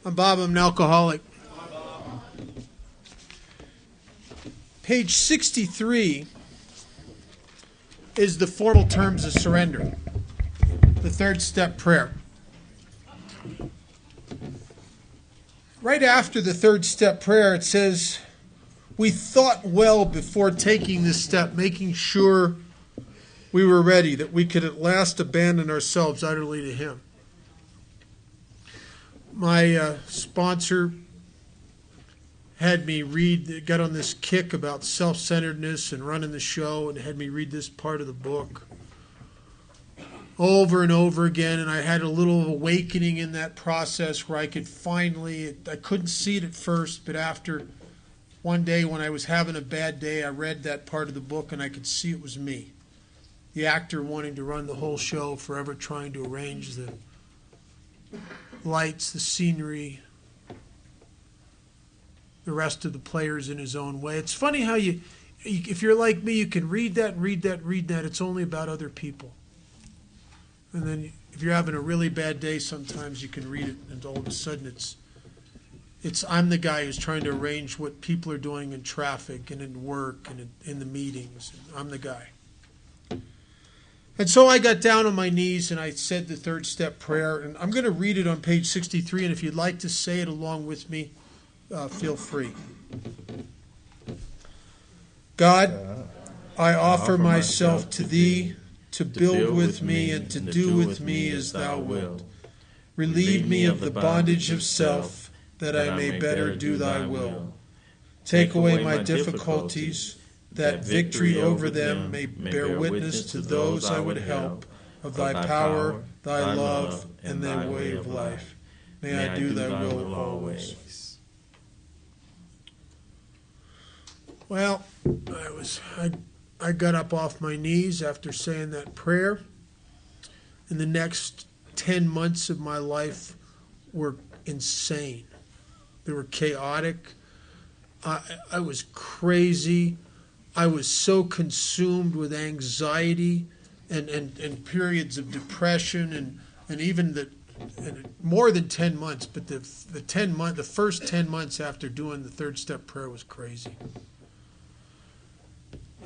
I'm Bob. I'm an alcoholic. Page 63 is the formal terms of surrender, the third step prayer. Right after the third step prayer, it says, we thought well before taking this step, making sure we were ready, that we could at last abandon ourselves utterly to Him. My sponsor had me got on this kick about self-centeredness and running the show, and had me read this part of the book over and over again, and I had a little awakening in that process where I could finally, I couldn't see it at first, but after one day when I was having a bad day, I read that part of the book and I could see it was me. The actor wanting to run the whole show, forever trying to arrange the lights, the scenery, the rest of the players in his own way. It's funny how if you're like me, you can read that. It's only about other people. And then if you're having a really bad day, sometimes you can read it, and all of a sudden it's I'm the guy who's trying to arrange what people are doing in traffic and in work and in the meetings. I'm the guy. And so I got down on my knees and I said the third step prayer, and I'm going to read it on page 63, and if you'd like to say it along with me, feel free. God, I offer myself to Thee, to build with me and to do with me as Thou wilt. Relieve me of the bondage of self, that I may better do Thy will. Take away my difficulties, that victory over them may bear witness to those I would help of Thy power, Thy love, and Thy way of life. May I do Thy will always. Well, I got up off my knees after saying that prayer, and the next 10 months of my life were insane. They were chaotic. I was crazy. I was so consumed with anxiety and periods of depression and even more than 10 months, but the first 10 months after doing the third step prayer was crazy.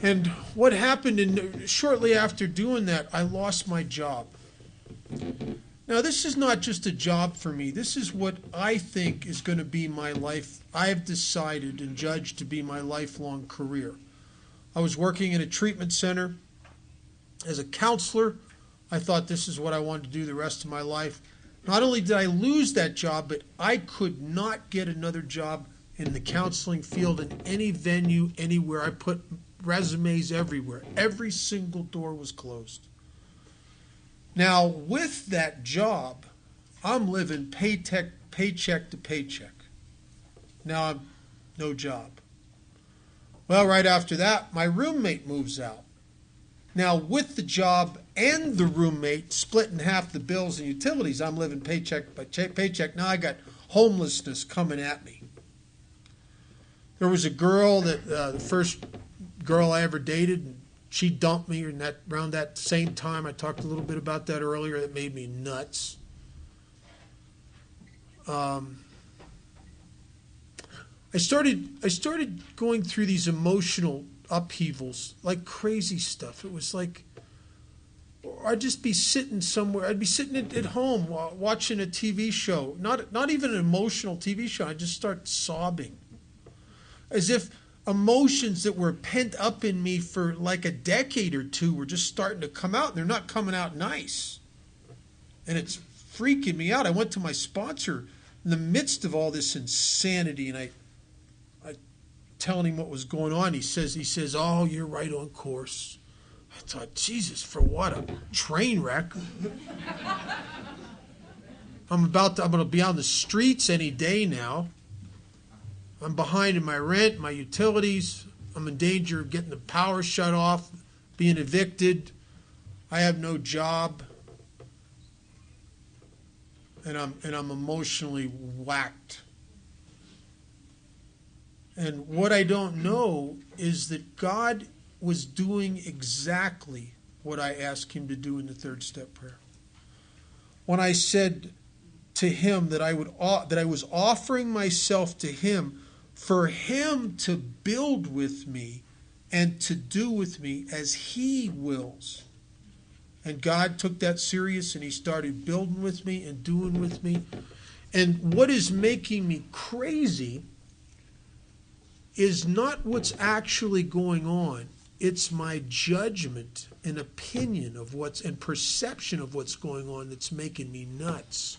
And what happened shortly after doing that, I lost my job. Now, this is not just a job for me. This is what I think is going to be my life. I have decided and judged to be my lifelong career. I was working in a treatment center as a counselor. I thought this is what I wanted to do the rest of my life. Not only did I lose that job, but I could not get another job in the counseling field in any venue, anywhere. I put resumes everywhere. Every single door was closed. Now, with that job, I'm living paycheck to paycheck. Now I'm no job. Well, right after that, my roommate moves out. Now, with the job and the roommate splitting half the bills and utilities, I'm living paycheck by paycheck. Now I got homelessness coming at me. There was a girl that the first girl I ever dated, and she dumped me around that same time. I talked a little bit about that earlier. That made me nuts. I started going through these emotional upheavals, like crazy stuff. It was like, I'd just be sitting somewhere. I'd be sitting at home watching a TV show, not even an emotional TV show. I'd just start sobbing, as if emotions that were pent up in me for like a decade or two were just starting to come out, and they're not coming out nice. And it's freaking me out. I went to my sponsor in the midst of all this insanity, and I telling him what was going on. He says, "Oh, you're right on course." I thought, Jesus, for what? A train wreck. I'm going to be on the streets any day now. I'm behind in my rent, my utilities. I'm in danger of getting the power shut off, being evicted. I have no job. And I'm emotionally whacked. And what I don't know is that God was doing exactly what I asked Him to do in the third step prayer. When I said to him that I was offering myself to him for him to build with me and to do with me as he wills. And God took that serious, and he started building with me and doing with me. And what is making me crazy is not what's actually going on. It's my judgment and opinion of and perception of what's going on that's making me nuts.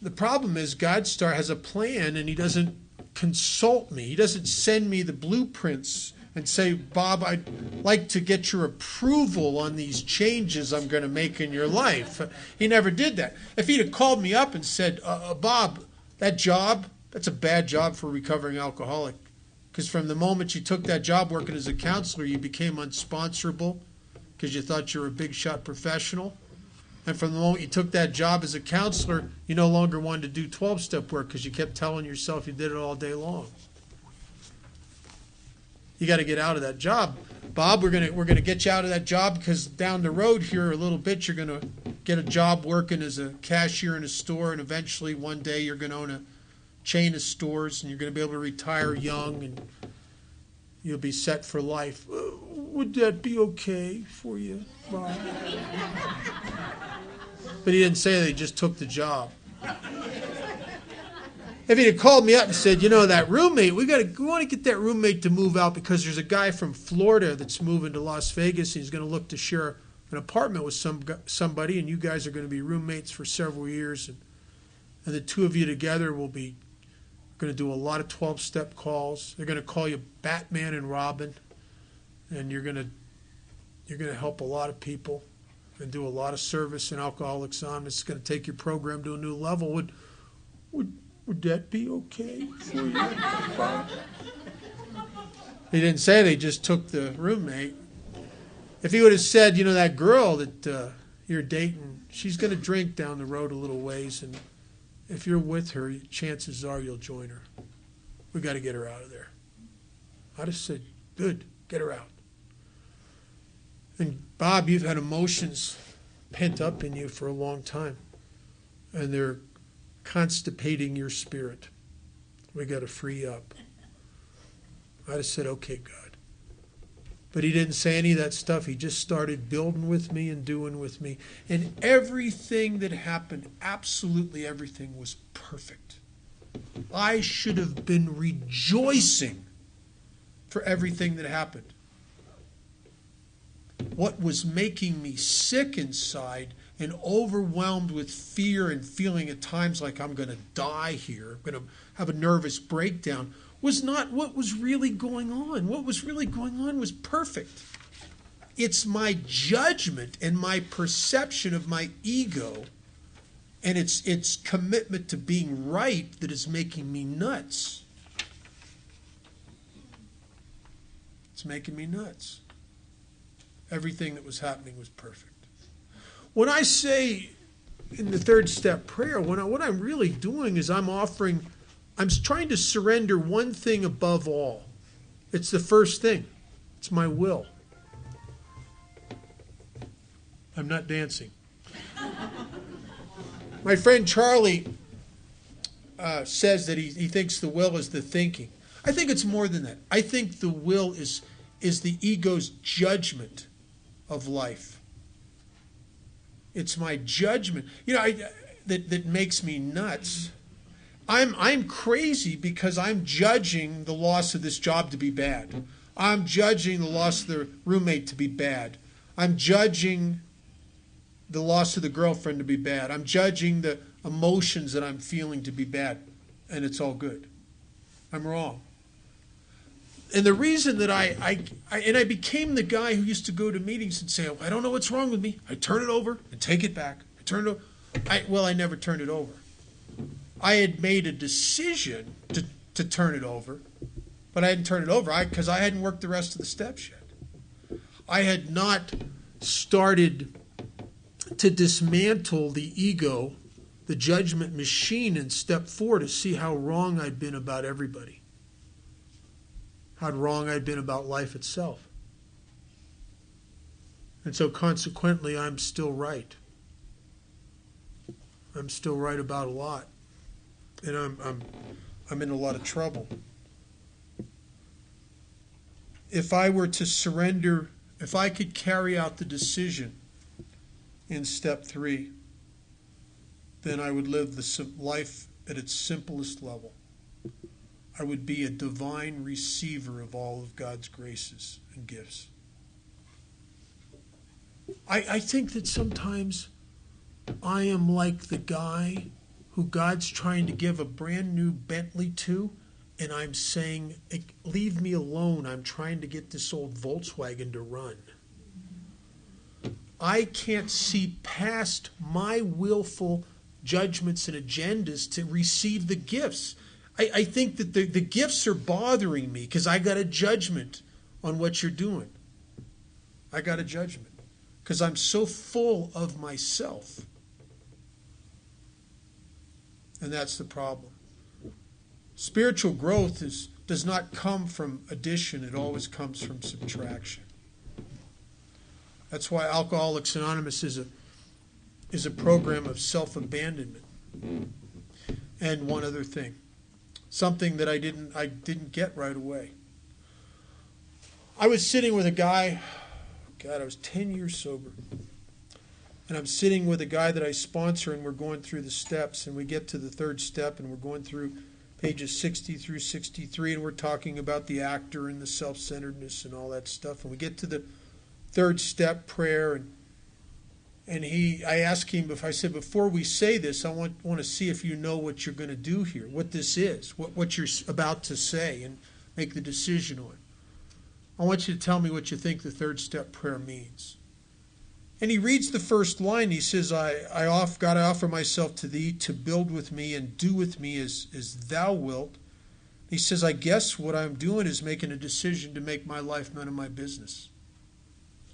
The problem is God has a plan, and he doesn't consult me. He doesn't send me the blueprints and say, Bob, I'd like to get your approval on these changes I'm going to make in your life. He never did that. If he'd have called me up and said, Bob, that job, that's a bad job for a recovering alcoholic. Because from the moment you took that job working as a counselor, you became unsponsorable because you thought you were a big shot professional. And from the moment you took that job as a counselor, you no longer wanted to do 12-step work because you kept telling yourself you did it all day long. You got to get out of that job. Bob, we're gonna get you out of that job because down the road here a little bit you're going to get a job working as a cashier in a store, and eventually one day you're going to own a chain of stores, and you're going to be able to retire young, and you'll be set for life. Would that be okay for you, Bob? But he didn't say that. He just took the job. If he'd have called me up and said, that roommate, we want to get that roommate to move out because there's a guy from Florida that's moving to Las Vegas, and he's going to look to share an apartment with somebody, and you guys are going to be roommates for several years, and the two of you together will be going to do a lot of 12-step calls. They're going to call you Batman and Robin, and you're going to help a lot of people and do a lot of service in Alcoholics Anonymous. It's going to take your program to a new level. Would that be okay for you, Bob? He didn't say they just took the roommate. If he would have said, that girl that you're dating, she's going to drink down the road a little ways, and if you're with her, chances are you'll join her. We got to get her out of there. I just said, good, get her out. And Bob, you've had emotions pent up in you for a long time, and they're constipating your spirit. We got to free up. I just said, okay, God. But he didn't say any of that stuff. He just started building with me and doing with me. And everything that happened, absolutely everything, was perfect. I should have been rejoicing for everything that happened. What was making me sick inside and overwhelmed with fear and feeling at times like I'm going to die here, I'm going to have a nervous breakdown, was not what was really going on. What was really going on was perfect. It's my judgment and my perception of my ego and its commitment to being right that is making me nuts. It's making me nuts. Everything that was happening was perfect. When I say in the third step prayer, what I'm really doing is I'm trying to surrender one thing above all. It's the first thing. It's my will. I'm not dancing. My friend Charlie says that he thinks the will is the thinking. I think it's more than that. I think the will is the ego's judgment of life. It's my judgment, that makes me nuts. I'm crazy because I'm judging the loss of this job to be bad. I'm judging the loss of the roommate to be bad. I'm judging the loss of the girlfriend to be bad. I'm judging the emotions that I'm feeling to be bad, and it's all good. I'm wrong. And the reason that I became the guy who used to go to meetings and say, I don't know what's wrong with me. I turn it over and take it back. I never turned it over. I had made a decision to turn it over, but I hadn't turned it over because I hadn't worked the rest of the steps yet. I had not started to dismantle the ego, the judgment machine in step 4 to see how wrong I'd been about everybody. How wrong I'd been about life itself. And so consequently, I'm still right. I'm still right about a lot. And I'm in a lot of trouble. If I were to surrender, if I could carry out the decision in step 3, then I would live the life at its simplest level. I would be a divine receiver of all of God's graces and gifts. I think that sometimes I am like the guy who God's trying to give a brand new Bentley to, and I'm saying, leave me alone. I'm trying to get this old Volkswagen to run. I can't see past my willful judgments and agendas to receive the gifts. I think that the gifts are bothering me because I got a judgment on what you're doing. I got a judgment because I'm so full of myself. And that's the problem. Spiritual growth does not come from addition. It always comes from subtraction. That's why Alcoholics Anonymous is a program of self-abandonment. And one other thing, something that I didn't get right away. I was sitting with a guy, I was 10 years sober. And I'm sitting with a guy that I sponsor, and we're going through the steps, and we get to the 3rd step, and we're going through pages 60 through 63, and we're talking about the actor and the self-centeredness and all that stuff. And we get to the 3rd step, prayer, and I asked him, I said, before we say this, I want to see if you know what you're going to do here, what this is, what you're about to say, and make the decision on. I want you to tell me what you think the 3rd step prayer means. And he reads the first line. He says, God, I offer myself to thee to build with me and do with me as thou wilt. He says, I guess what I'm doing is making a decision to make my life none of my business.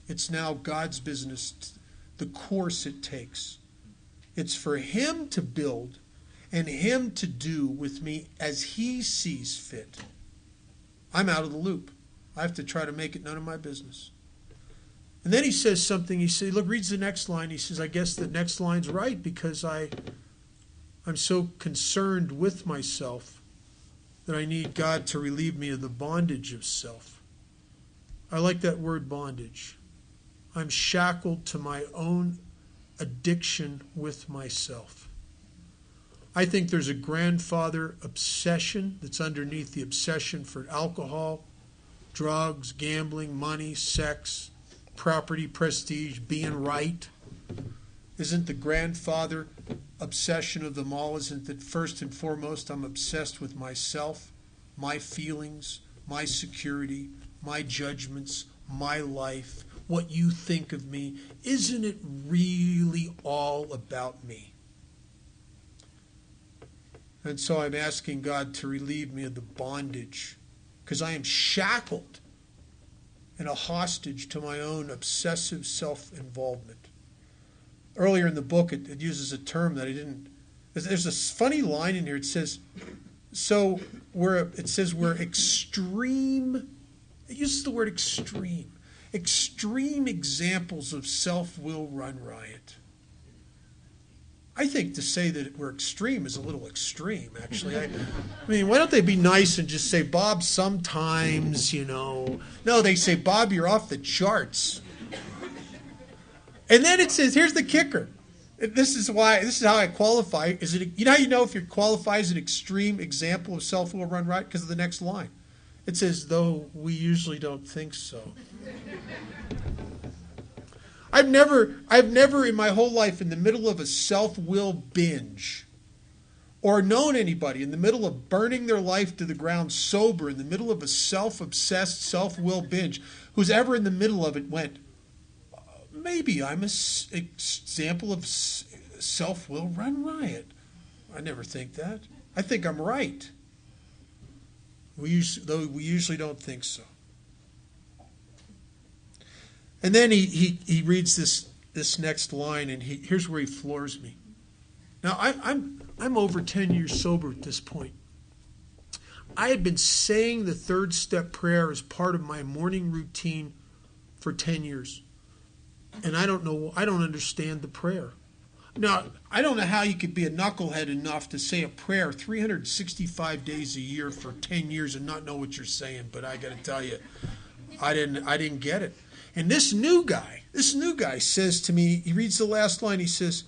It's now God's business, the course it takes. It's for him to build and him to do with me as he sees fit. I'm out of the loop. I have to try to make it none of my business. And then he says something. He says, look, reads the next line. He says, I guess the next line's right because I'm so concerned with myself that I need God to relieve me of the bondage of self. I like that word bondage. I'm shackled to my own addiction with myself. I think there's a grandfather obsession that's underneath the obsession for alcohol, drugs, gambling, money, sex, property, prestige, being right. Isn't the grandfather obsession of them all, isn't that first and foremost I'm obsessed with myself, my feelings, my security, my judgments, my life, what you think of me? Isn't it really all about me? And so I'm asking God to relieve me of the bondage because I am shackled and a hostage to my own obsessive self-involvement. Earlier in the book, it uses a term that I didn't. There's a funny line in here. It says, we're extreme. It uses the word extreme. Extreme examples of self-will run riot. I think to say that we're extreme is a little extreme, actually. I mean, why don't they be nice and just say, Bob, sometimes, No, they say, Bob, you're off the charts. And then it says, here's the kicker. This is how I qualify. How you know if you qualify as an extreme example of self-will run riot? Because of the next line. It says, though we usually don't think so. I've never in my whole life in the middle of a self-will binge or known anybody in the middle of burning their life to the ground sober in the middle of a self-obsessed self-will binge who's ever in the middle of it went, maybe I'm an example of self-will run riot. I never think that. I think I'm right. Though we usually don't think so. And then he reads this next line, and here's where he floors me. Now I'm over 10 years sober at this point. I had been saying the 3rd step prayer as part of my morning routine for 10 years. And I don't understand the prayer. Now, I don't know how you could be a knucklehead enough to say a prayer 365 days a year for 10 years and not know what you're saying, but I got to tell you, I didn't get it. And this new guy says to me, he reads the last line, he says,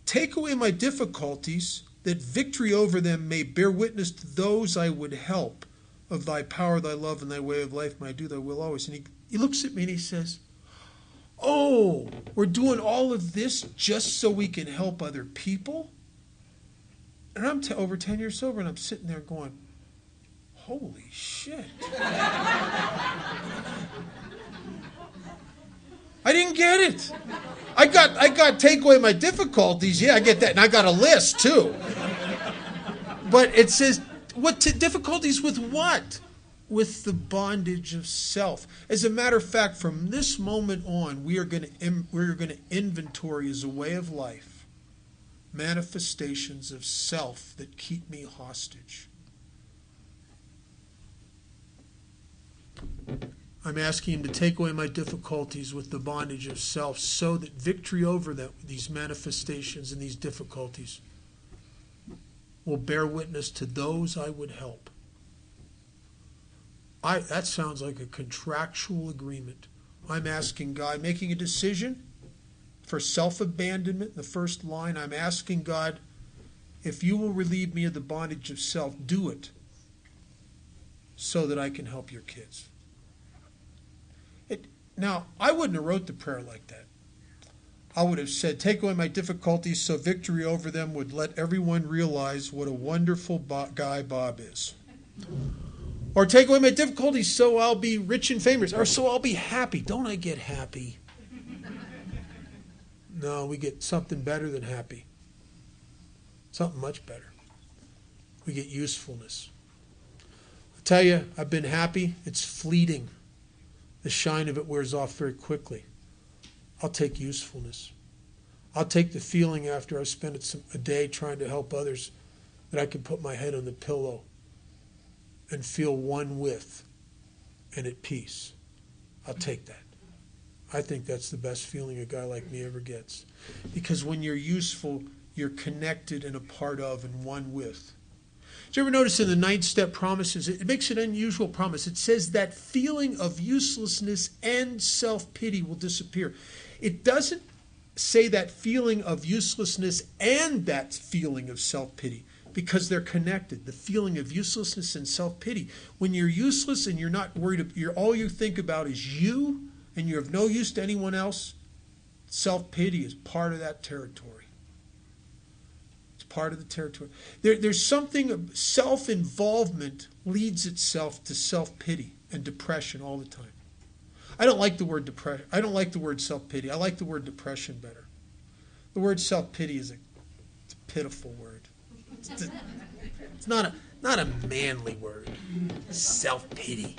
"Take away my difficulties, that victory over them may bear witness to those I would help. Of thy power, thy love, and thy way of life, may I do thy will always." And he looks at me and he says, "Oh, we're doing all of this just so we can help other people?" And I'm over 10 years sober, and I'm sitting there going, holy shit. I didn't get it. I got take away my difficulties. Yeah, I get that. And I got a list too. But it says, difficulties with what? With the bondage of self. As a matter of fact, from this moment on, we're going to inventory as a way of life manifestations of self that keep me hostage. I'm asking him to take away my difficulties with the bondage of self so that victory over these manifestations and these difficulties will bear witness to those I would help. That sounds like a contractual agreement. I'm asking God, making a decision for self-abandonment in the first line. I'm asking God, if you will relieve me of the bondage of self, do it so that I can help your kids. Now, I wouldn't have wrote the prayer like that. I would have said, take away my difficulties so victory over them would let everyone realize what a wonderful guy Bob is. Or take away my difficulties so I'll be rich and famous. Or so I'll be happy. Don't I get happy? No, we get something better than happy. Something much better. We get usefulness. I tell you, I've been happy. It's fleeting. The shine of it wears off very quickly. I'll take usefulness. I'll take the feeling after I've spent a day trying to help others that I can put my head on the pillow and feel one with and at peace. I'll take that. I think that's the best feeling a guy like me ever gets. Because when you're useful, you're connected and a part of and one with. Did you ever notice in the 9-step promises, it makes an unusual promise. It says that feeling of uselessness and self-pity will disappear. It doesn't say that feeling of uselessness and that feeling of self-pity, because they're connected. The feeling of uselessness and self-pity. When you're useless and you're not worried, all you think about is you, and you're of no use to anyone else, self-pity is part of that territory. Part of the territory. There's something, self-involvement leads itself to self-pity and depression all the time. I don't like the word depression. I don't like the word self-pity. I like the word depression better. The word self-pity is a pitiful word. It's not a manly word. Self-pity.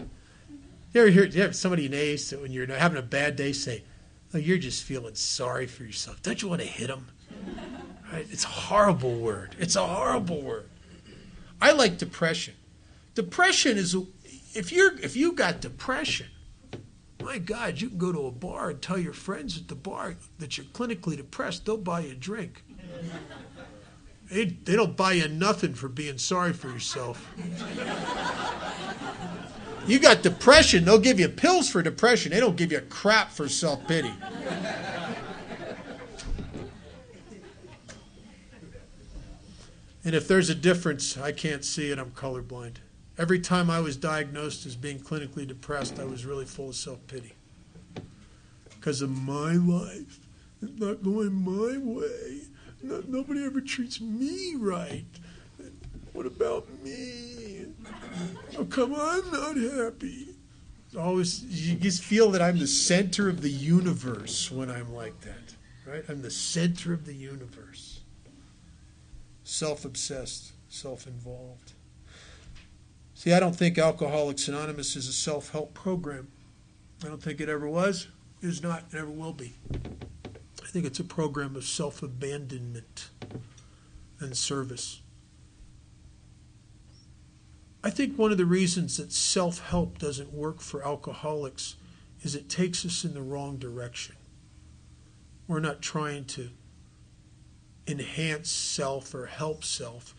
You ever hear somebody say, when you're having a bad day, say, "Oh, you're just feeling sorry for yourself. Don't you want to hit them?" Right? It's a horrible word. It's a horrible word. I like depression. Depression is, if you got depression, my God, you can go to a bar and tell your friends at the bar that you're clinically depressed. They'll buy you a drink. They don't buy you nothing for being sorry for yourself. You got depression, they'll give you pills for depression. They don't give you crap for self-pity. And if there's a difference, I can't see it. I'm colorblind. Every time I was diagnosed as being clinically depressed, I was really full of self-pity. Because of my life. It's not going my way. Nobody ever treats me right. What about me? How come I'm not happy? Always, you just feel that I'm the center of the universe when I'm like that. Right? I'm the center of the universe. Self-obsessed, self-involved. See, I don't think Alcoholics Anonymous is a self-help program. I don't think it ever was, is not, never will be. I think it's a program of self-abandonment and service. I think one of the reasons that self-help doesn't work for alcoholics is it takes us in the wrong direction. We're not trying to enhance self or help self.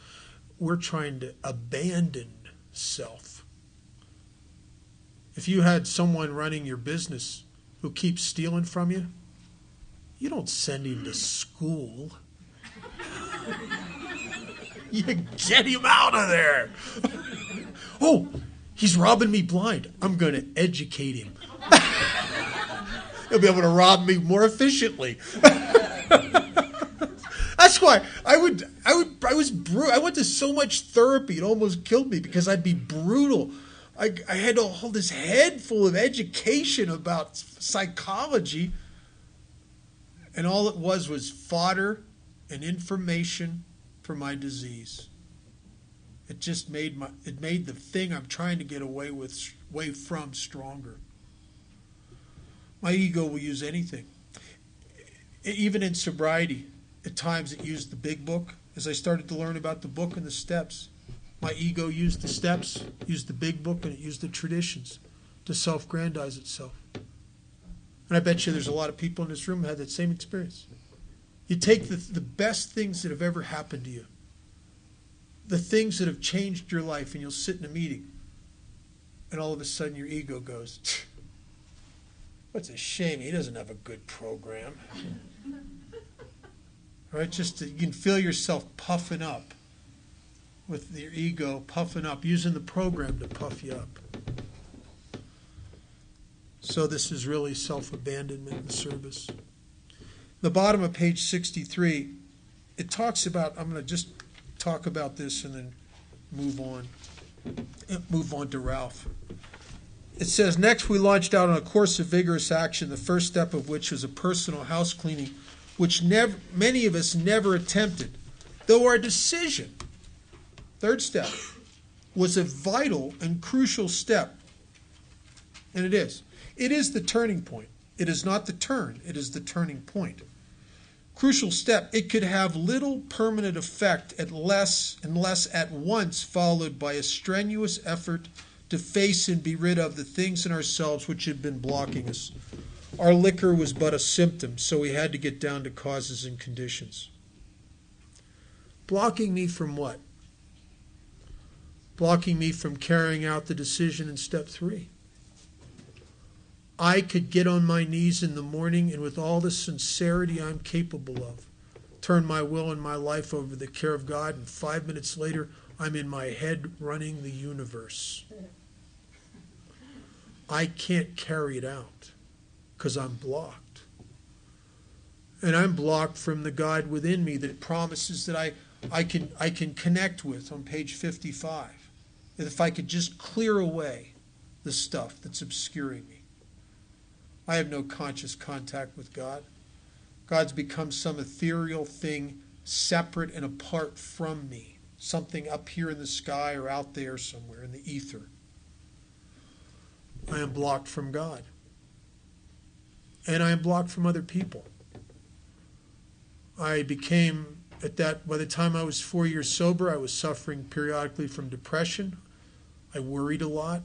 We're trying to abandon self. If you had someone running your business who keeps stealing from you, you don't send him to school. You get him out of there. Oh, he's robbing me blind. I'm going to educate him. He'll be able to rob me more efficiently. That's why I went to so much therapy, it almost killed me because I'd be brutal. I had to hold this head full of education about psychology, and all it was fodder and information for my disease. It just made the thing I'm trying to get away from stronger. My ego will use anything. Even in sobriety, at times it used the big book. As I started to learn about the book and the steps, my ego used the steps, used the big book, and it used the traditions to self-grandize itself. And I bet you there's a lot of people in this room who had that same experience. You take the best things that have ever happened to you, the things that have changed your life, and you'll sit in a meeting, and all of a sudden your ego goes, what's a shame he doesn't have a good program. Right? You can feel yourself puffing up with your ego, puffing up, using the program to puff you up. So this is really self-abandonment and service. The bottom of page 63, it talks about, I'm going to just talk about this and then move on to Ralph. It says, next we launched out on a course of vigorous action, the first step of which was a personal house cleaning, which many of us never attempted, though our decision, third step, was a vital and crucial step. And it is. It is the turning point. It is not the turn. It is the turning point. Crucial step. It could have little permanent effect unless at once followed by a strenuous effort to face and be rid of the things in ourselves which had been blocking us. Our liquor was but a symptom, so we had to get down to causes and conditions. Blocking me from what? Blocking me from carrying out the decision in step 3. I could get on my knees in the morning and with all the sincerity I'm capable of, turn my will and my life over to the care of God, and 5 minutes later, I'm in my head running the universe. I can't carry it out because I'm blocked. And I'm blocked from the God within me that promises that I can connect with on page 55. That if I could just clear away the stuff that's obscuring me. I have no conscious contact with God. God's become some ethereal thing separate and apart from me. Something up here in the sky or out there somewhere in the ether. I am blocked from God. And I am blocked from other people. I became, by the time I was 4 years sober, I was suffering periodically from depression. I worried a lot.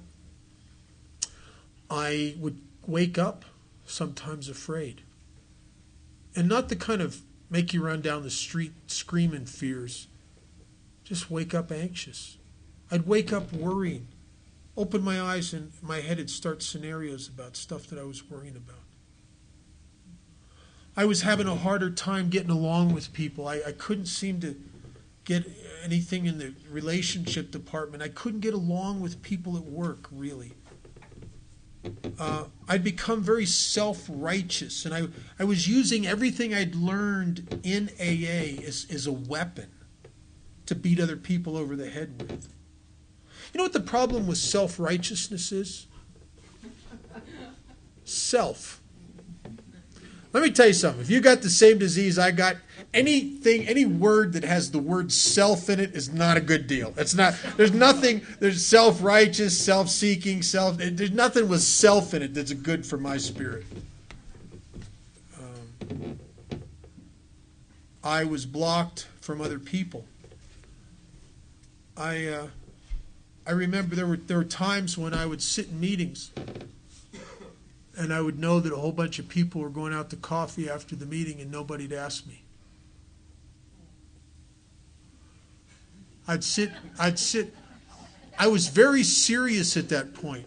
I would wake up sometimes afraid. And not the kind of make you run down the street screaming fears. Just wake up anxious. I'd wake up worrying. Open my eyes and my head would start scenarios about stuff that I was worrying about. I was having a harder time getting along with people. I couldn't seem to get anything in the relationship department. I couldn't get along with people at work, really. I'd become very self-righteous, and I was using everything I'd learned in AA as a weapon to beat other people over the head with. You know what the problem with self-righteousness is? Self. Let me tell you something. If you got the same disease I got, any word that has the word self in it is not a good deal. It's not. There's self-righteous, self-seeking, there's nothing with self in it that's good for my spirit. I was blocked from other people. I remember there were times when I would sit in meetings and I would know that a whole bunch of people were going out to coffee after the meeting and nobody'd ask me. I'd sit. I was very serious at that point.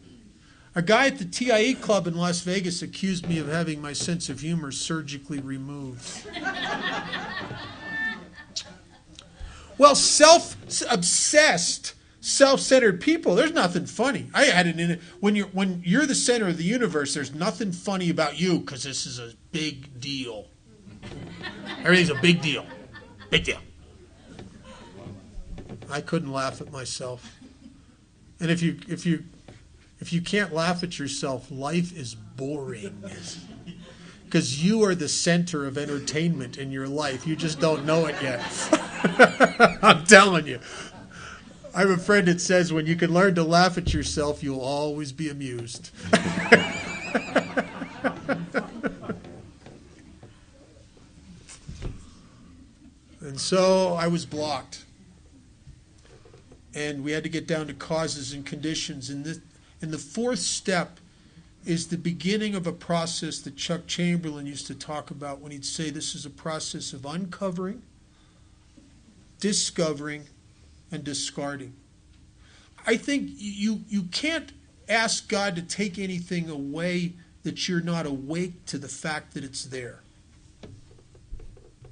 A guy at the TIE Club in Las Vegas accused me of having my sense of humor surgically removed. Well, self-obsessed, self-centered people, there's nothing funny. I had it in it. When you're the center of the universe, there's nothing funny about you because this is a big deal. Everything's a big deal. Big deal. I couldn't laugh at myself. And if you can't laugh at yourself, life is boring. Because you are the center of entertainment in your life. You just don't know it yet. I'm telling you. I have a friend that says when you can learn to laugh at yourself, you'll always be amused. And so I was blocked. And we had to get down to causes and conditions. And the fourth step is the beginning of a process that Chuck Chamberlain used to talk about when he'd say this is a process of uncovering, discovering, and discarding. I think you can't ask God to take anything away that you're not awake to the fact that it's there.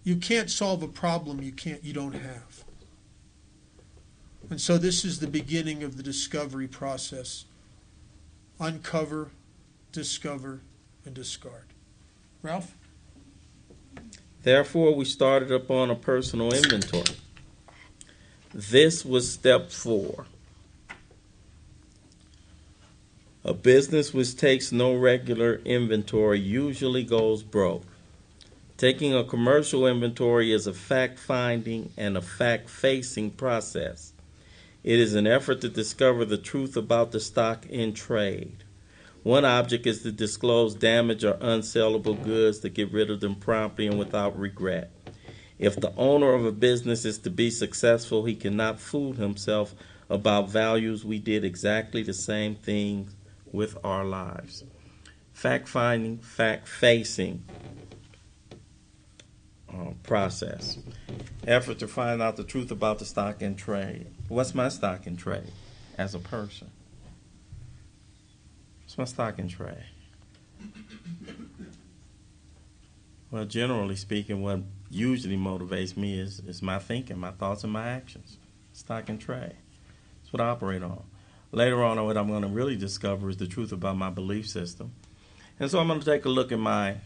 You can't solve a problem you don't have. And so this is the beginning of the discovery process. Uncover, discover, and discard. Ralph? Therefore, we started upon a personal inventory. This was step 4. A business which takes no regular inventory usually goes broke. Taking a commercial inventory is a fact-finding and a fact-facing process. It is an effort to discover the truth about the stock in trade. One object is to disclose damaged or unsellable goods to get rid of them promptly and without regret. If the owner of a business is to be successful, he cannot fool himself about values. We did exactly the same thing with our lives. Fact-finding, fact-facing process. Effort to find out the truth about the stock in trade. What's my stock in trade as a person? What's my stock in trade? Well, generally speaking, what usually motivates me is my thinking, my thoughts, and my actions. Stock in trade. That's what I operate on. Later on, what I'm going to really discover is the truth about my belief system. And so I'm going to take a look at my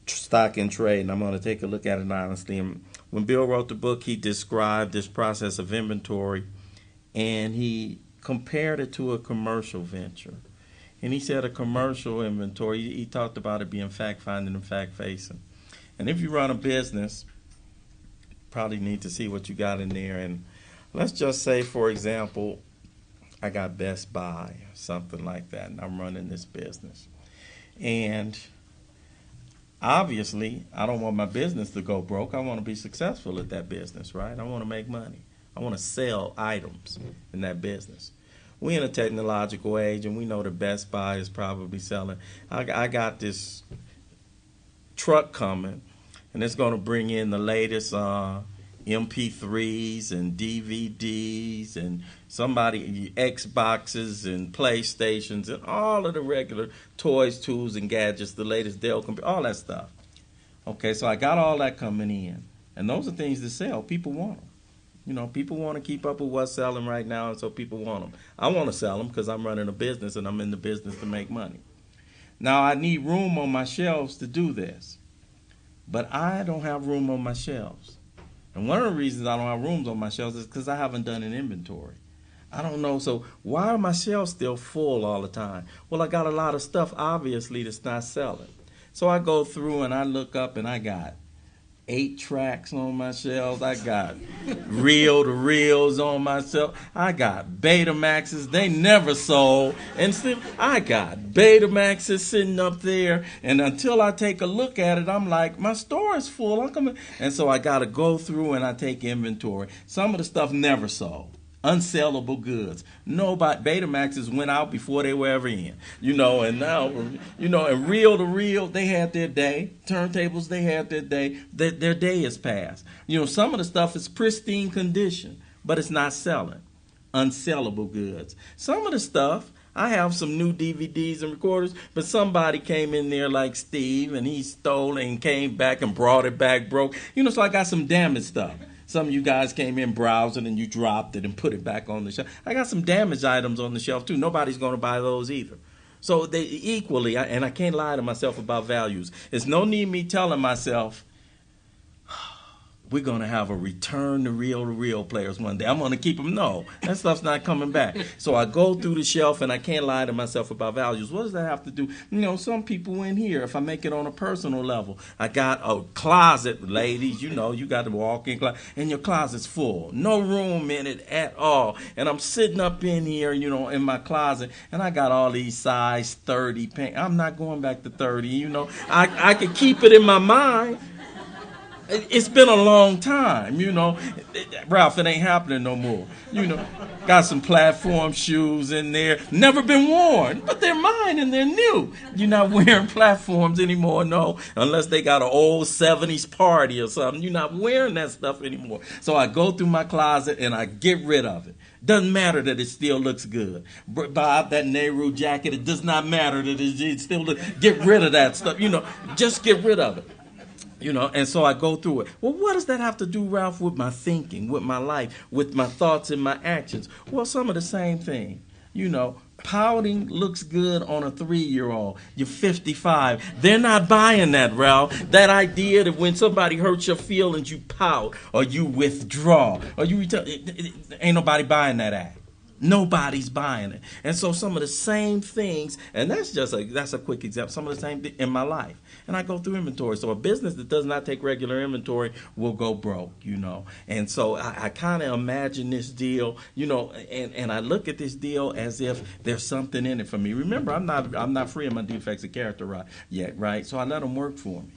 stock in trade, and I'm going to take a look at it honestly. And when Bill wrote the book, he described this process of inventory, and he compared it to a commercial venture. And he said a commercial inventory, he talked about it being fact-finding and fact-facing. And if you run a business, you probably need to see what you got in there. And let's just say, for example, I got Best Buy, something like that, and I'm running this business. And obviously, I don't want my business to go broke. I want to be successful at that business, right? I want to make money. I want to sell items in that business. We're in a technological age, and we know that Best Buy is probably selling. I got this truck coming, and it's going to bring in the latest MP3s and DVDs and somebody Xboxes and PlayStations and all of the regular toys, tools, and gadgets, the latest Dell computer, all that stuff. Okay, so I got all that coming in, and those are things to sell. People want them. You know, people want to keep up with what's selling right now, and so people want them. I want to sell them because I'm running a business, and I'm in the business to make money. Now, I need room on my shelves to do this, but I don't have room on my shelves. And one of the reasons I don't have rooms on my shelves is because I haven't done an inventory. I don't know, so why are my shelves still full all the time? Well, I got a lot of stuff, obviously, that's not selling. So I go through and I look up and I got 8 tracks on my shelves. I got reel-to-reels on my shelf. I got Betamaxes. They never sold. And still, I got Betamaxes sitting up there. And until I take a look at it, I'm like, my store is full. I'm coming. And so I got to go through and I take inventory. Some of the stuff never sold. Unsellable goods. Nobody, Betamaxes went out before they were ever in. And now, and reel-to-reel, they had their day. Turntables, they had their day. Their day is past. Some of the stuff is pristine condition, but it's not selling. Unsellable goods. Some of the stuff, I have some new DVDs and recorders, but somebody came in there like Steve, and he stole and came back and brought it back broke. So I got some damaged stuff. Some of you guys came in browsing and you dropped it and put it back on the shelf. I got some damaged items on the shelf too. Nobody's going to buy those either. So they equally, and I can't lie to myself about values. There's no need me telling myself, we're going to have a return to real players one day. I'm going to keep them. No, that stuff's not coming back. So I go through the shelf, and I can't lie to myself about values. What does that have to do? Some people in here, if I make it on a personal level, I got a closet, ladies. You got to walk in closet, and your closet's full. No room in it at all. And I'm sitting up in here, in my closet, and I got all these size 30 pants. I'm not going back to 30, I could keep it in my mind. It's been a long time, Ralph, it ain't happening no more. Got some platform shoes in there, never been worn, but they're mine and they're new. You're not wearing platforms anymore, no, unless they got an old 70s party or something. You're not wearing that stuff anymore. So I go through my closet and I get rid of it. Doesn't matter that it still looks good. Bob, that Nehru jacket, it does not matter that it still looks. Get rid of that stuff, just get rid of it. And so I go through it. Well, what does that have to do, Ralph, with my thinking, with my life, with my thoughts and my actions? Well, some of the same thing. Pouting looks good on a 3-year-old. You're 55. They're not buying that, Ralph. That idea that when somebody hurts your feelings, you pout or you withdraw or you ain't nobody buying that act. Nobody's buying it. And so some of the same things, and that's a quick example, some of the same things in my life. And I go through inventory. So a business that does not take regular inventory will go broke, And so I kind of imagine this deal, and I look at this deal as if there's something in it for me. Remember, I'm not free of my defects of character yet, right? So I let them work for me.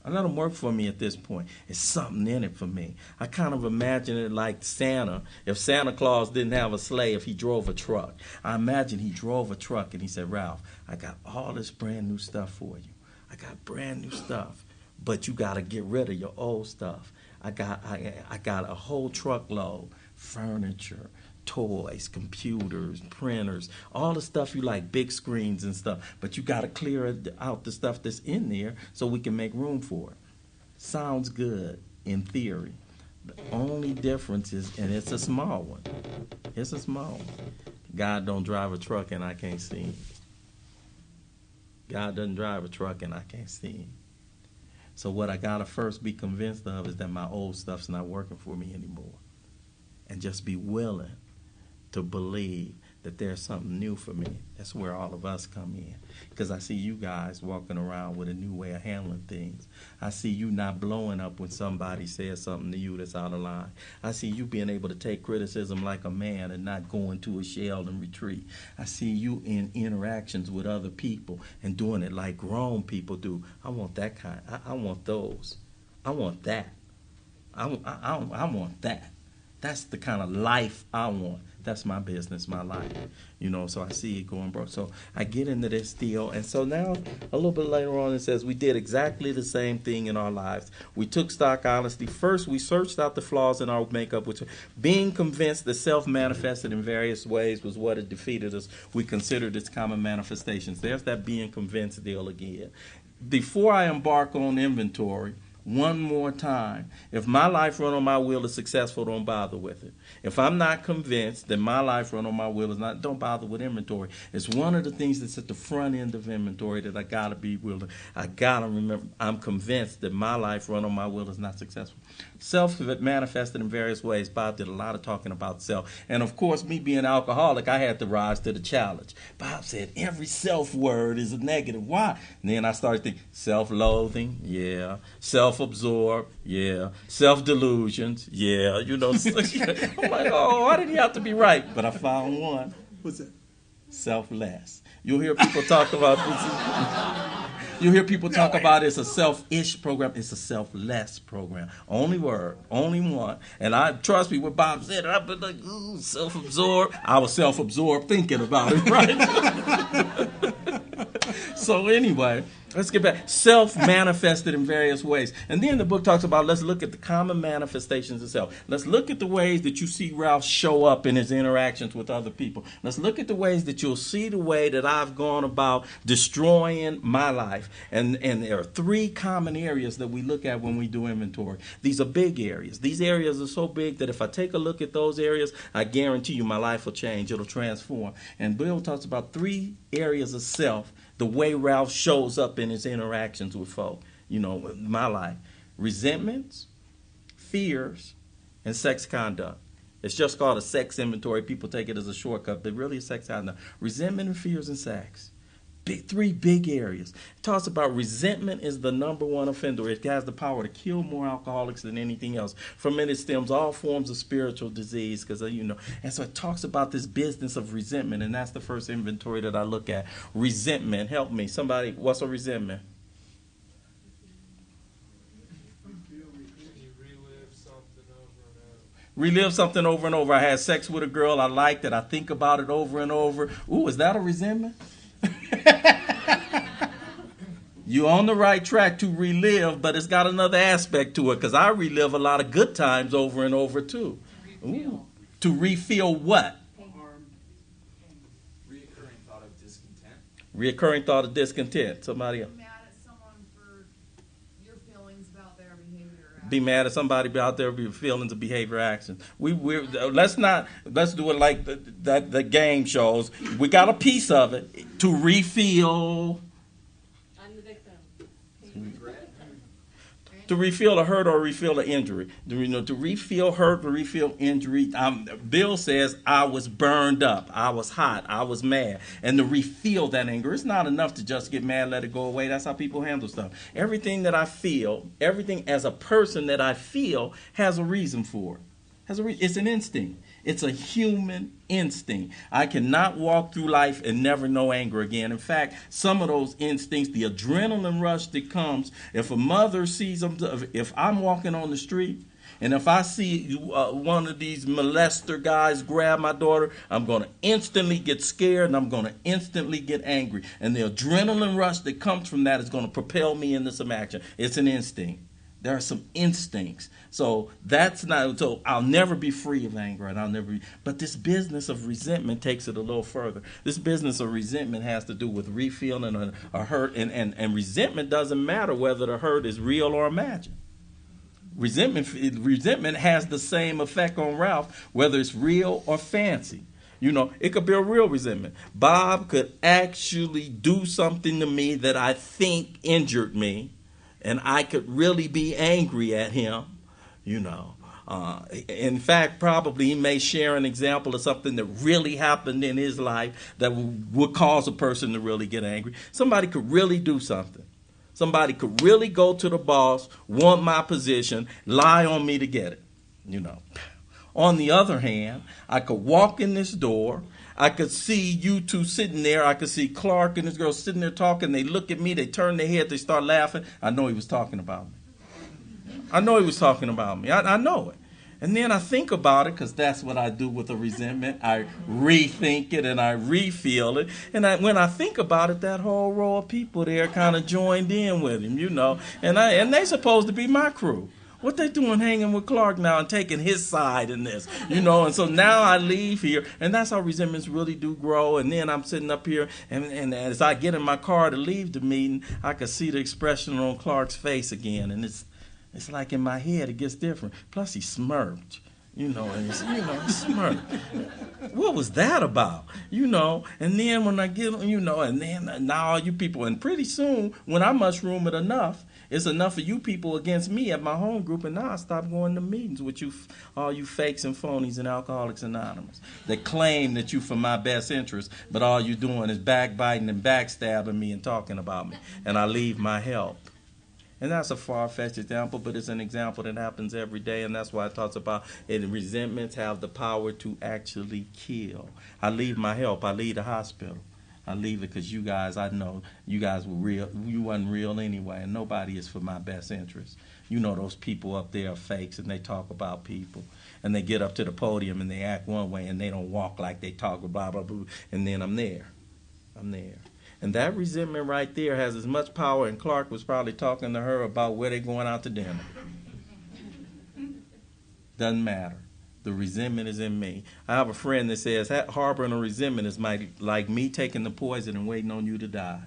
I let them work for me at this point. It's something in it for me. I kind of imagine it like Santa. If Santa Claus didn't have a sleigh, if he drove a truck. I imagine he drove a truck and he said, Ralph, I got all this brand new stuff for you. I got brand new stuff, but you got to get rid of your old stuff. I got a whole truckload, furniture, toys, computers, printers, all the stuff you like, big screens and stuff. But you got to clear out the stuff that's in there so we can make room for it. Sounds good in theory. The only difference is, and it's a small one. It's a small one. God don't drive a truck and I can't see him. God doesn't drive a truck and I can't see him. So what I got to first be convinced of is that my old stuff's not working for me anymore. And just be willing to believe that there's something new for me. That's where all of us come in. Because I see you guys walking around with a new way of handling things. I see you not blowing up when somebody says something to you that's out of line. I see you being able to take criticism like a man and not going to a shell and retreat. I see you in interactions with other people and doing it like grown people do. I want that kind. I want those. I want that. I want that. That's the kind of life I want. That's my business, my life. So I see it going broke. So I get into this deal. And so now, a little bit later on, it says we did exactly the same thing in our lives. We took stock honesty. First, we searched out the flaws in our makeup, which being convinced that self manifested in various ways was what had defeated us. We considered its common manifestations. There's that being convinced deal again. Before I embark on inventory, one more time, if my life run on my will is successful, don't bother with it. If I'm not convinced that my life run on my will is not, don't bother with inventory. It's one of the things that's at the front end of inventory that I got to be willing. I got to remember, I'm convinced that my life run on my will is not successful. Self manifested in various ways. Bob did a lot of talking about self. And of course, me being an alcoholic, I had to rise to the challenge. Bob said every self word is a negative. Why? And then I started thinking, self-loathing, yeah. Self-absorbed, yeah. Self-delusions, yeah. I'm like, oh, why did he have to be right? But I found one. What's that? Selfless. You'll hear people talk about this. You hear people talk about it's a self-ish program. It's a selfless program. Only word, only one. And I trust me, what Bob said, I've been like, ooh, self-absorbed. I was self-absorbed thinking about it, right? So anyway, let's get back. Self-manifested in various ways. And then the book talks about, let's look at the common manifestations of self. Let's look at the ways that you see Ralph show up in his interactions with other people. Let's look at the ways that you'll see the way that I've gone about destroying my life. And there are three common areas that we look at when we do inventory. These are big areas. These areas are so big that if I take a look at those areas, I guarantee you my life will change. It'll transform. And Bill talks about three areas of self, the way Ralph shows up in his interactions with folk, my life. Resentments, fears, and sex conduct. It's just called a sex inventory. People take it as a shortcut, but really it's sex conduct. Resentment and fears and sex. Three big areas. It talks about resentment is the number one offender. It has the power to kill more alcoholics than anything else. From it stems all forms of spiritual disease, because And so it talks about this business of resentment, and that's the first inventory that I look at. Resentment. Help me. Somebody, what's a resentment? Relive something over and over. I had sex with a girl. I liked it. I think about it over and over. Ooh, is that a resentment? You're on the right track to relive, but it's got another aspect to it, because I relive a lot of good times over and over too. Ooh. To refill what? Reoccurring thought of discontent. Reoccurring thought of discontent. Somebody else. Be mad at someone for your feelings about their behavior. Be mad at somebody out there for your feelings of behavior actions. Let's do it like the game shows. We got a piece of it to refill. To refill a hurt or refill an injury. To refill hurt or refill injury. Bill says, I was burned up. I was hot. I was mad. And to refill that anger, it's not enough to just get mad, let it go away. That's how people handle stuff. Everything that I feel, everything as a person that I feel has a reason for it. It's an instinct. It's a human instinct. I cannot walk through life and never know anger again. In fact, some of those instincts, the adrenaline rush that comes, if a mother sees them, if I'm walking on the street, and if I see one of these molester guys grab my daughter, I'm going to instantly get scared and I'm going to instantly get angry. And the adrenaline rush that comes from that is going to propel me into some action. It's an instinct. There are some instincts. So I'll never be free of anger, and but this business of resentment takes it a little further. This business of resentment has to do with refilling a hurt, and resentment doesn't matter whether the hurt is real or imagined. Resentment has the same effect on Ralph, whether it's real or fancy. It could be a real resentment. Bob could actually do something to me that I think injured me, and I could really be angry at him, In fact, probably he may share an example of something that really happened in his life that would cause a person to really get angry. Somebody could really do something. Somebody could really go to the boss, want my position, lie on me to get it, On the other hand, I could walk in this door. I could see you two sitting there. I could see Clark and this girl sitting there talking. They look at me. They turn their head. They start laughing. I know he was talking about me. I know it. And then I think about it, because that's what I do with a resentment. I rethink it and I refeel it. And when I think about it, that whole row of people there kind of joined in with him, And they supposed to be my crew. What they doing hanging with Clark now and taking his side in this, And so now I leave here, and that's how resentments really do grow. And then I'm sitting up here, and as I get in my car to leave the meeting, I can see the expression on Clark's face again, and it's like in my head it gets different. Plus he smirked, and he smirked. What was that about, And then when I get, and then now all you people, and pretty soon when I mushroom it enough. It's enough of you people against me at my home group, and now I stop going to meetings with you, all you fakes and phonies and Alcoholics Anonymous that claim that you for my best interest, but all you doing is backbiting and backstabbing me and talking about me, and I leave my help. And that's a far-fetched example, but it's an example that happens every day, and that's why it talks about resentments have the power to actually kill. I leave my help. I leave the hospital. I leave it because you guys, I know you guys were real. You wasn't real anyway, and nobody is for my best interest. Those people up there are fakes, and they talk about people, and they get up to the podium and they act one way, and they don't walk like they talk, blah blah blah. And then I'm there. And that resentment right there has as much power, and Clark was probably talking to her about where they're going out to dinner. Doesn't matter. The resentment is in me. I have a friend that says harboring a resentment is like me taking the poison and waiting on you to die.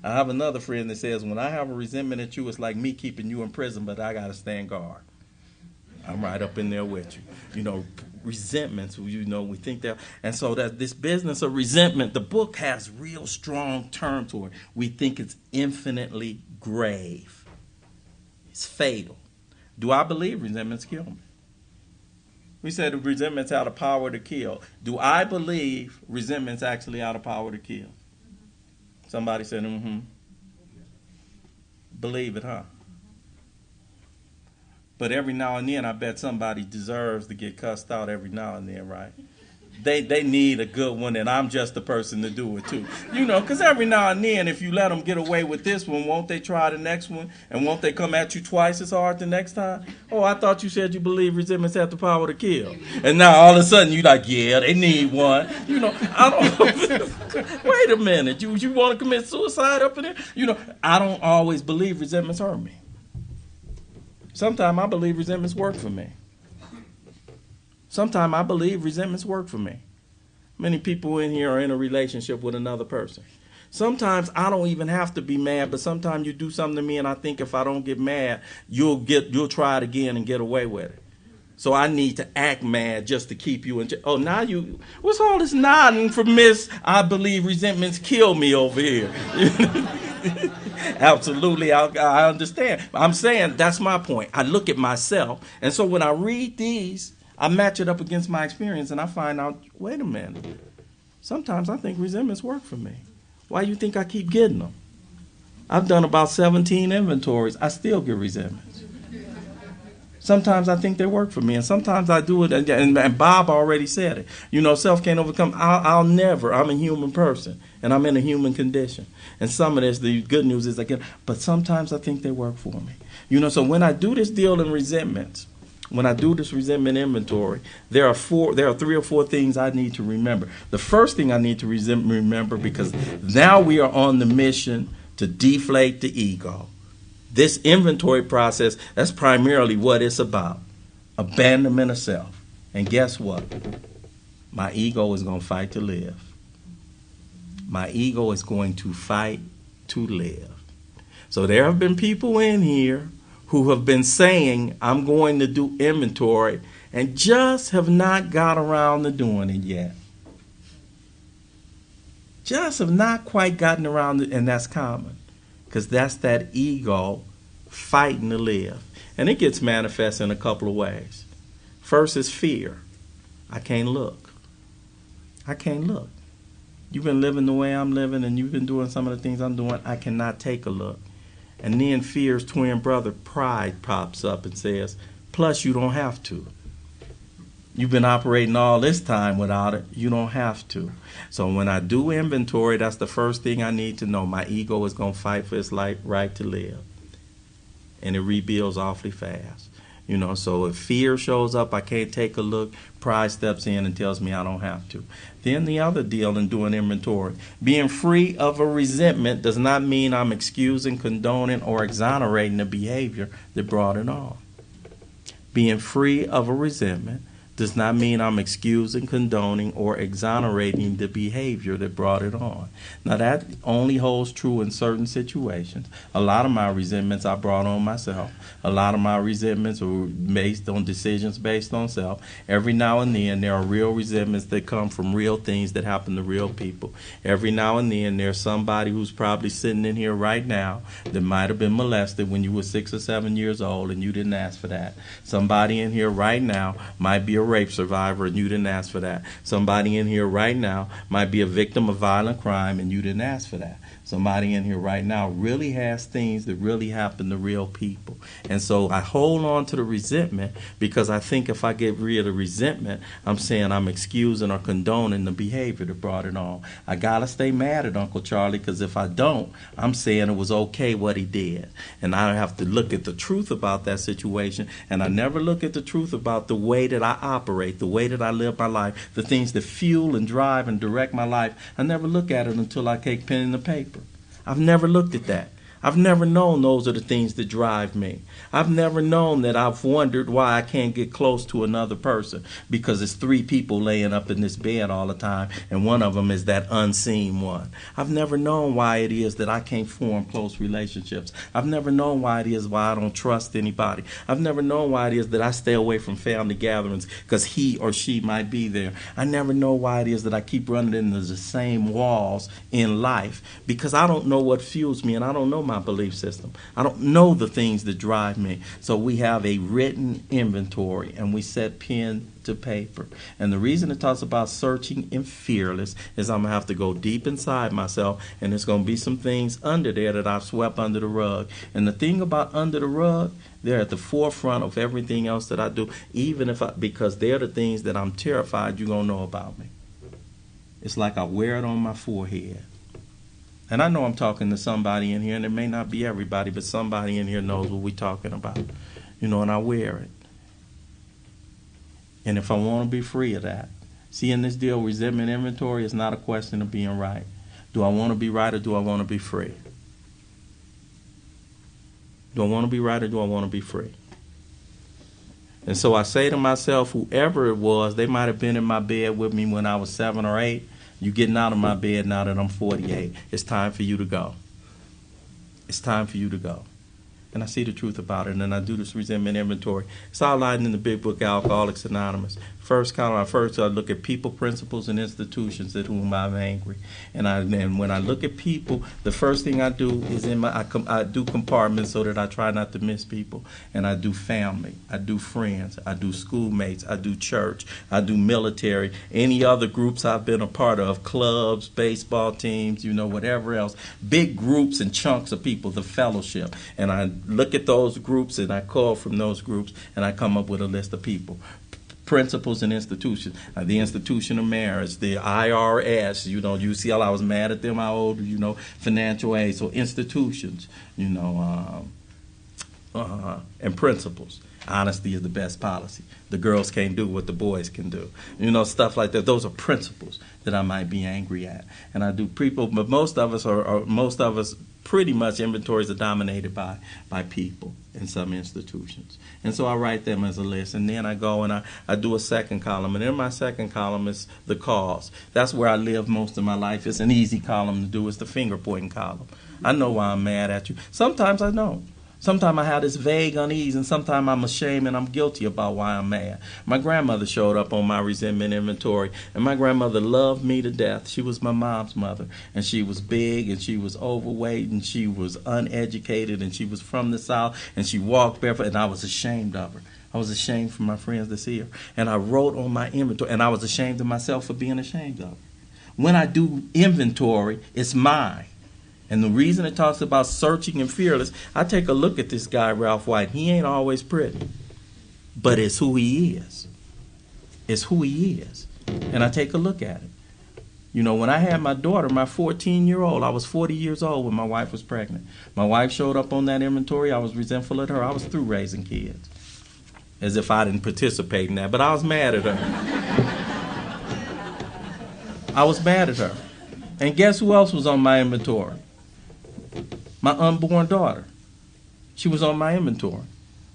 I have another friend that says when I have a resentment at you, it's like me keeping you in prison, but I got to stand guard. I'm right up in there with you. You know, resentments, you know, we think that. And so that this business of resentment, the book has real strong term to it. We think it's infinitely grave. It's fatal. Do I believe resentments kill me? We said resentments have the power to kill. Do I believe resentments actually have the power to kill? Somebody said, Believe it, huh? But every now and then, I bet somebody deserves to get cussed out every now and then, right? They need a good one, and I'm just the person to do it too. You know, because every now and then, if you let them get away with this one, won't they try the next one? And won't they come at you twice as hard the next time? Oh, I thought you said you believe resentments have the power to kill. And now all of a sudden, you like, yeah, they need one. You know, I don't. Wait a minute. You want to commit suicide up in there? You know, I don't always believe resentments hurt me. Sometimes I believe resentments work for me. Sometimes I believe resentments work for me. Many people in here are in a relationship with another person. Sometimes I don't even have to be mad, but sometimes you do something to me and I think if I don't get mad, you'll try it again and get away with it. So I need to act mad just to keep you in. Oh, now what's all this nodding from Miss I believe resentments kill me over here? Absolutely, I understand. I'm saying that's my point. I look at myself, and so when I read these, I match it up against my experience, and I find out, wait a minute. Sometimes I think resentments work for me. Why do you think I keep getting them? I've done about 17 inventories. I still get resentments. Sometimes I think they work for me, and sometimes I do it, and Bob already said it. You know, self can't overcome. I'll never. I'm a human person, and I'm in a human condition. And some of this, the good news is but sometimes I think they work for me. You know, so when I do this deal in resentments, when I do this resentment inventory, there are 3 or 4 things I need to remember. The first thing I need to remember, because now we are on the mission to deflate the ego. This inventory process, that's primarily what it's about. Abandonment of self. And guess what? My ego is going to fight to live. My ego is going to fight to live. So there have been people in here who have been saying, I'm going to do inventory, and just have not got around to doing it yet. Just have not quite gotten around it, and that's common. Because that's that ego fighting to live. And it gets manifest in a couple of ways. First is fear. I can't look. I can't look. You've been living the way I'm living, and you've been doing some of the things I'm doing. I cannot take a look. And then fear's twin brother, pride, pops up and says, plus you don't have to. You've been operating all this time without it. You don't have to. So when I do inventory, that's the first thing I need to know. My ego is going to fight for its right to live. And it rebuilds awfully fast. You know, so if fear shows up, I can't take a look, pride steps in and tells me I don't have to. Then the other deal in doing inventory, being free of a resentment does not mean I'm excusing, condoning, or exonerating the behavior that brought it on. Being free of a resentment does not mean I'm excusing, condoning, or exonerating the behavior that brought it on. Now, that only holds true in certain situations. A lot of my resentments I brought on myself. A lot of my resentments were based on decisions based on self. Every now and then, there are real resentments that come from real things that happen to real people. Every now and then, there's somebody who's probably sitting in here right now that might have been molested when you were 6 or 7 years old and you didn't ask for that. Somebody in here right now might be a rape survivor and you didn't ask for that. Somebody in here right now might be a victim of violent crime and you didn't ask for that. Somebody in here right now really has things that really happen to real people. And so I hold on to the resentment because I think if I get rid of resentment, I'm saying I'm excusing or condoning the behavior that brought it on. I got to stay mad at Uncle Charlie because if I don't, I'm saying it was okay what he did. And I have to look at the truth about that situation. And I never look at the truth about the way that I operate, the way that I live my life, the things that fuel and drive and direct my life. I never look at it until I take pen and the paper. I've never looked at that. I've never known those are the things that drive me. I've never known that I've wondered why I can't get close to another person because it's 3 people laying up in this bed all the time and one of them is that unseen one. I've never known why it is that I can't form close relationships. I've never known why it is why I don't trust anybody. I've never known why it is that I stay away from family gatherings because he or she might be there. I never know why it is that I keep running into the same walls in life because I don't know what fuels me and I don't know my belief system. I don't know the things that drive me. So we have a written inventory and we set pen to paper. And the reason it talks about searching and fearless is I'm going to have to go deep inside myself and there's going to be some things under there that I've swept under the rug. And the thing about under the rug, they're at the forefront of everything else that I do, even if because they're the things that I'm terrified you're going to know about me. It's like I wear it on my forehead. And I know I'm talking to somebody in here, and it may not be everybody, but somebody in here knows what we're talking about. You know, and I wear it. And if I want to be free of that, see, in this deal, resentment inventory is not a question of being right. Do I want to be right or do I want to be free? Do I want to be right or do I want to be free? And so I say to myself, whoever it was, they might have been in my bed with me when I was 7 or 8. You getting out of my bed now that I'm 48. It's time for you to go. It's time for you to go. And I see the truth about it, and then I do this resentment inventory. It's outlined in the big book, Alcoholics Anonymous. First, I look at people, principles, and institutions at whom I'm angry. And when I look at people, the first thing I do is I do compartments so that I try not to miss people. And I do family, I do friends, I do schoolmates, I do church, I do military, any other groups I've been a part of, clubs, baseball teams, whatever else. Big groups and chunks of people, the fellowship. And I look at those groups and I call from those groups and I come up with a list of people. Principles and institutions. The institution of marriage, the IRS, UCL, I was mad at them, how old, financial aid. So institutions, and principles. Honesty is the best policy. The girls can't do what the boys can do. Stuff like that. Those are principles that I might be angry at. And I do people, but most of us pretty much inventories are dominated by people in some institutions. And so I write them as a list. And then I go and I do a second column. And in my second column is the cause. That's where I live most of my life. It's an easy column to do. It's the finger pointing column. I know why I'm mad at you. Sometimes I don't. Sometimes I have this vague unease, and sometimes I'm ashamed and I'm guilty about why I'm mad. My grandmother showed up on my resentment inventory, and my grandmother loved me to death. She was my mom's mother, and she was big, and she was overweight, and she was uneducated, and she was from the South, and she walked barefoot, and I was ashamed of her. I was ashamed for my friends to see her. And I wrote on my inventory, and I was ashamed of myself for being ashamed of her. When I do inventory, it's mine. And the reason it talks about searching and fearless, I take a look at this guy, Ralph White. He ain't always pretty, but it's who he is. It's who he is. And I take a look at it. When I had my daughter, my 14-year-old, I was 40 years old when my wife was pregnant. My wife showed up on that inventory. I was resentful at her. I was through raising kids. As if I didn't participate in that. But I was mad at her. I was mad at her. And guess who else was on my inventory? My unborn daughter. She was on my inventory.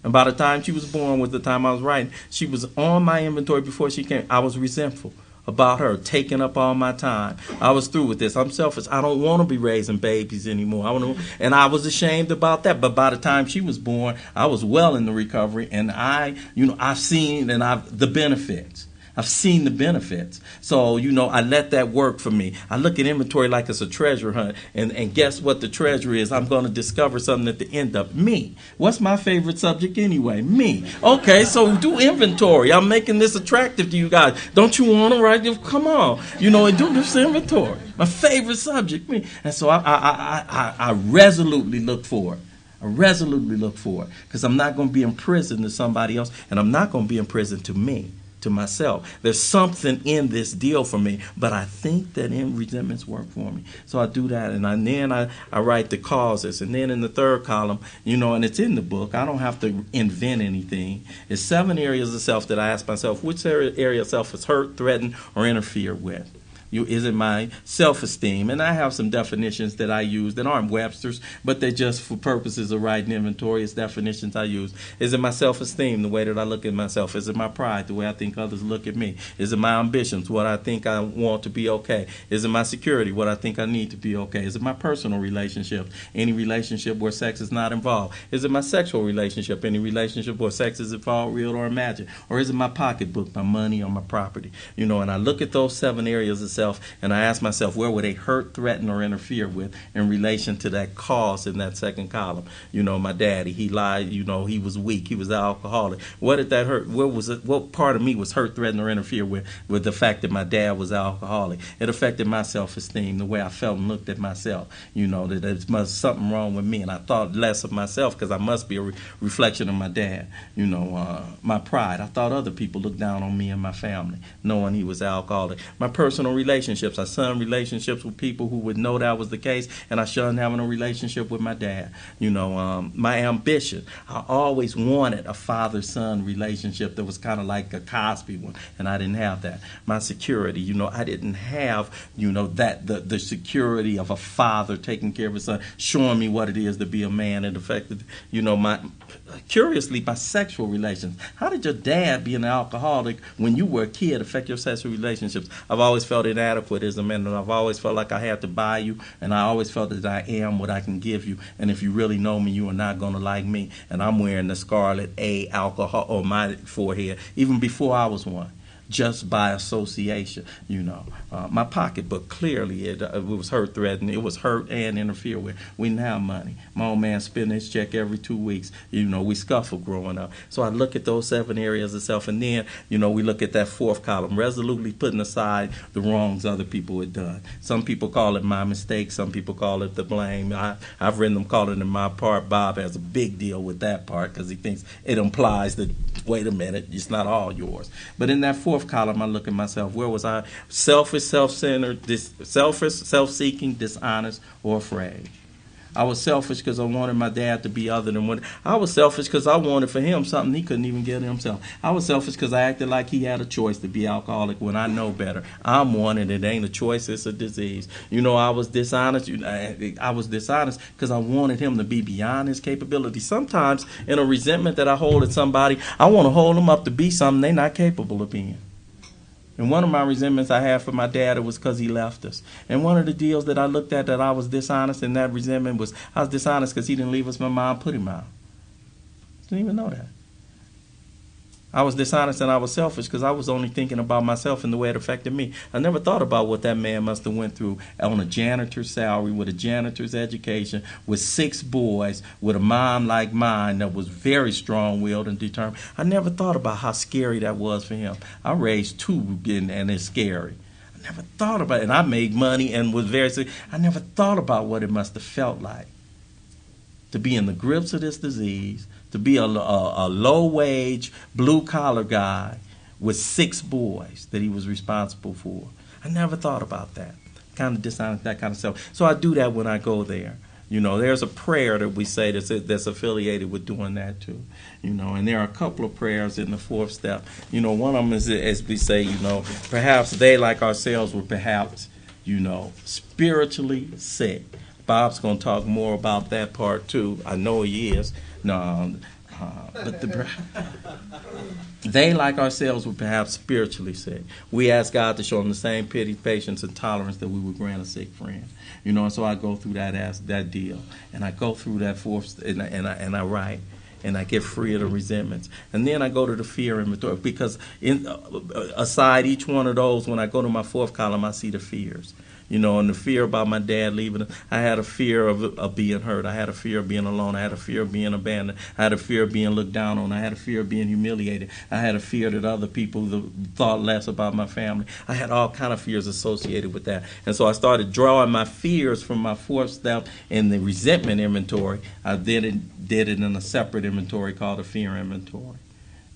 And by the time she was born was the time I was writing. She was on my inventory before she came. I was resentful about her taking up all my time. I was through with this. I'm selfish. I don't want to be raising babies anymore. And I was ashamed about that. But by the time she was born, I was well in the recovery. And I've seen the benefits. I've seen the benefits. So, I let that work for me. I look at inventory like it's a treasure hunt. And guess what the treasure is? I'm going to discover something at the end of me. What's my favorite subject anyway? Me. Okay, so do inventory. I'm making this attractive to you guys. Don't you want to, right? Come on. And do this inventory. My favorite subject, me. And so I resolutely look for it. I resolutely look for it. Because I'm not going to be in prison to somebody else. And I'm not going to be in prison to me. To myself. There's something in this deal for me, but I think that in resentments work for me. So I do that, and then I write the causes. And then in the third column, and it's in the book, I don't have to invent anything. It's 7 areas of self that I ask myself, which area of self is hurt, threatened, or interfered with? Is it my self-esteem? And I have some definitions that I use that aren't Webster's, but they're just for purposes of writing inventory. It's definitions I use. Is it my self-esteem, the way that I look at myself? Is it my pride, the way I think others look at me? Is it my ambitions, what I think I want to be okay? Is it my security, what I think I need to be okay? Is it my personal relationships, any relationship where sex is not involved? Is it my sexual relationship, any relationship where sex is involved, real or imagined? Or is it my pocketbook, my money, or my property? And I look at those 7 areas of self, and I ask myself, where would they hurt, threaten, or interfere with in relation to that cause in that second column? My daddy, he lied, he was weak, he was an alcoholic. What did that hurt? What part of me was hurt, threatened, or interfere with the fact that my dad was alcoholic? It affected my self-esteem, the way I felt and looked at myself. That there's something wrong with me, and I thought less of myself because I must be a reflection of my dad. My pride. I thought other people looked down on me and my family, knowing he was alcoholic. My personal relationships. I shunned relationships with people who would know that was the case, and I shunned having a relationship with my dad. My ambition. I always wanted a father-son relationship that was kind of like a Cosby one, and I didn't have that. My security. I didn't have, that the security of a father taking care of his son, showing me what it is to be a man. It affected, curiously, my sexual relations. How did your dad, being an alcoholic, when you were a kid, affect your sexual relationships? I've always felt inadequate as a man, and I've always felt like I had to buy you, and I always felt that I am what I can give you, and if you really know me, you are not going to like me, and I'm wearing the scarlet A alcohol on my forehead, even before I was one. Just by association, my pocketbook, clearly it was hurt, threatened. It was hurt and interfered with. We didn't have money. My old man spent his check every 2 weeks. We scuffled growing up. So I look at those 7 areas of self, and then, we look at that 4th column, resolutely putting aside the wrongs other people had done. Some people call it my mistake. Some people call it the blame. I've written them calling it my part. Bob has a big deal with that part because he thinks it implies that, wait a minute, it's not all yours. But in that 4th column, I look at myself. Where was I? Selfish, self-centered, selfish, self-seeking, dishonest, or afraid? I was selfish because I wanted my dad to be other than what. I was selfish because I wanted for him something he couldn't even get himself. I was selfish because I acted like he had a choice to be alcoholic when I know better. I'm one, and it ain't a choice, it's a disease. I was dishonest. I was dishonest because I wanted him to be beyond his capability. Sometimes in a resentment that I hold at somebody, I want to hold them up to be something they're not capable of being. And one of my resentments I had for my dad, it was because he left us. And one of the deals that I looked at that I was dishonest in that resentment was I was dishonest because he didn't leave us. My mom put him out. Didn't even know that. I was dishonest and I was selfish because I was only thinking about myself and the way it affected me. I never thought about what that man must have went through on a janitor's salary, with a janitor's education, with 6 boys, with a mom like mine that was very strong-willed and determined. I never thought about how scary that was for him. I raised 2 and it's scary. I never thought about it. And I made money and was very sick. I never thought about what it must have felt like to be in the grips of this disease, to be a low-wage, blue-collar guy with 6 boys that he was responsible for. I never thought about that. Kind of dishonest, that kind of stuff. So I do that when I go there. There's a prayer that we say that's affiliated with doing that too. And there are a couple of prayers in the 4th step. One of them is, as we say, perhaps they, like ourselves, were perhaps, spiritually sick. Bob's going to talk more about that part too. I know he is. But they, like ourselves, were perhaps spiritually sick. We ask God to show them the same pity, patience, and tolerance that we would grant a sick friend. And so I go through that deal, and I go through that 4th, and I write. and I get free of the resentments. And then I go to the fear inventory, because aside each one of those, when I go to my fourth column, I see the fears. And the fear about my dad leaving. I had a fear of being hurt. I had a fear of being alone. I had a fear of being abandoned. I had a fear of being looked down on. I had a fear of being humiliated. I had a fear that other people thought less about my family. I had all kind of fears associated with that. And so I started drawing my fears from my fourth step in the resentment inventory. I did it in a separate inventory called the fear inventory.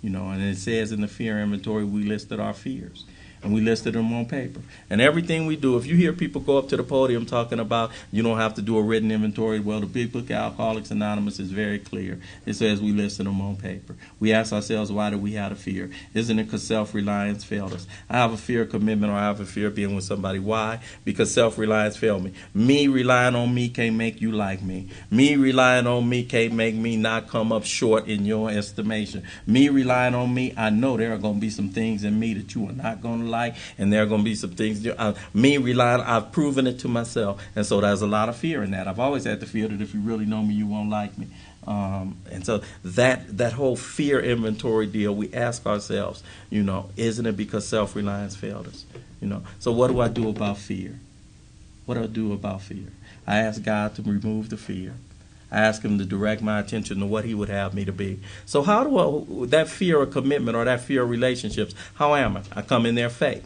And it says in the fear inventory we listed our fears. And we listed them on paper. And everything we do, if you hear people go up to the podium talking about you don't have to do a written inventory, well, the Big Book of Alcoholics Anonymous is very clear. It says we listed them on paper. We ask ourselves, why do we have a fear? Isn't it because self-reliance failed us? I have a fear of commitment, or I have a fear of being with somebody. Why? Because self-reliance failed me. Me relying on me can't make you like me. Me relying on me can't make me not come up short in your estimation. Me relying on me, I know there are going to be some things in me that you are not going to like, and there are going to be some things. Me relying, I've proven it to myself, and so there's a lot of fear in that. I've always had the fear that if you really know me, you won't like me. And so that whole fear inventory deal, we ask ourselves, isn't it because self-reliance failed us? So what do I do about fear? What do I do about fear? I ask God to remove the fear. I ask him to direct my attention to what he would have me to be. So how do that fear of commitment or that fear of relationships, how am I? I come in there fake.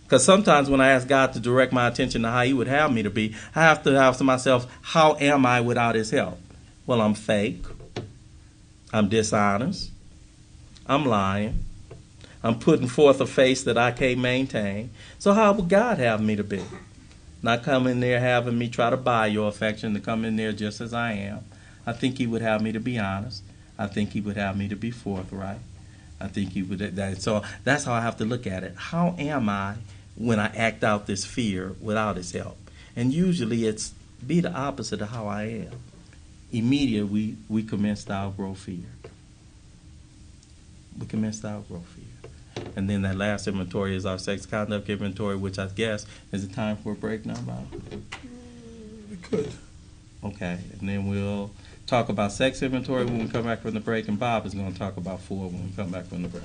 Because sometimes when I ask God to direct my attention to how he would have me to be, I have to ask myself, how am I without his help? Well, I'm fake. I'm dishonest. I'm lying. I'm putting forth a face that I can't maintain. So how would God have me to be? Not come in there having me try to buy your affection, to come in there just as I am. I think he would have me to be honest. I think he would have me to be forthright. I think he would. So that's how I have to look at it. How am I when I act out this fear without his help? And usually it's be the opposite of how I am. Immediately we commence to outgrow fear. We commence to outgrow fear. And then that last inventory is our sex conduct inventory, which I guess is it time for a break now, Bob? We could. Okay, and then we'll talk about sex inventory when we come back from the break, and Bob is going to talk about 4 when we come back from the break.